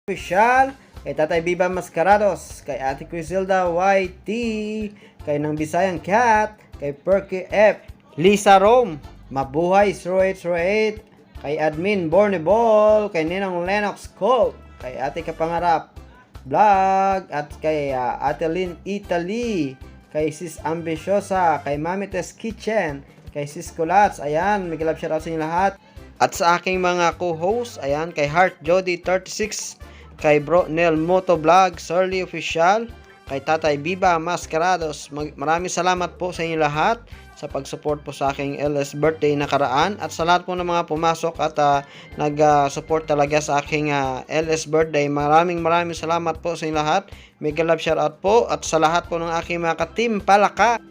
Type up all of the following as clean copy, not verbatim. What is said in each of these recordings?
Official, kay Tatay Biba Mascarados, kay Ate Crisilda YT, kay Nang Bisayang Cat, kay Perky F, Lisa Rome, Mabuhay 0808, kay Admin Borneball, kay Ninong Lennox Colt, kay Ate Kapangarap Vlog, at kay Ate Lynn Italy, kay Sis Ambisyosa, kay Mami Tess Kitchen, kay Sis Kulats. Ayan, may love shoutout sa inyo lahat. At sa aking mga co-host, ayan, kay Heart Jody 36, kay Bro Nel Moto Vlog, Surly Official, kay Tatay Biba Mascarados. Maraming salamat po sa inyo lahat sa pag-support po sa aking LS birthday nakaraan, at sa lahat po ng mga pumasok at nag-support talaga sa aking LS birthday. Maraming salamat po sa inyo lahat. Mega love shoutout po, at sa lahat po ng aking mga ka-team Palaka,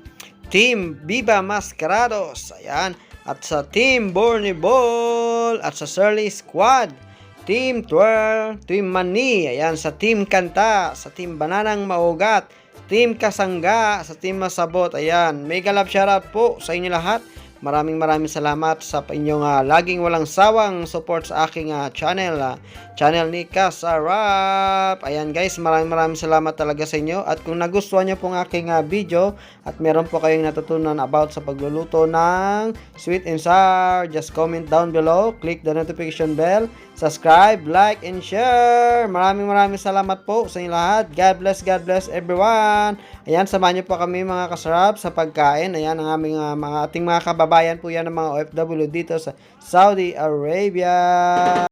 Team Biba Mascarados, ayan, at sa Team Borneball, at sa Surly Squad, Team Twirl, Team Mani, ayan, sa Team Kanta, sa Team Bananang Maugat, Team Kasangga, sa Team Masabot, ayan. Mega love shoutout po sa inyo lahat. Maraming salamat sa inyong laging walang sawang support sa aking channel ni Kasarap. Ayan guys, maraming salamat talaga sa inyo. At kung nagustuhan nyo pong aking video at meron po kayong natutunan about sa pagluluto ng sweet and sour, just comment down below, click the notification bell, subscribe, like, and share. Maraming salamat po sa inyo lahat. God bless everyone. Ayan, samahan nyo po kami mga Kasarap sa pagkain. Ayan, ang aming ating mga kababayan po yan ng mga OFW dito sa Saudi Arabia.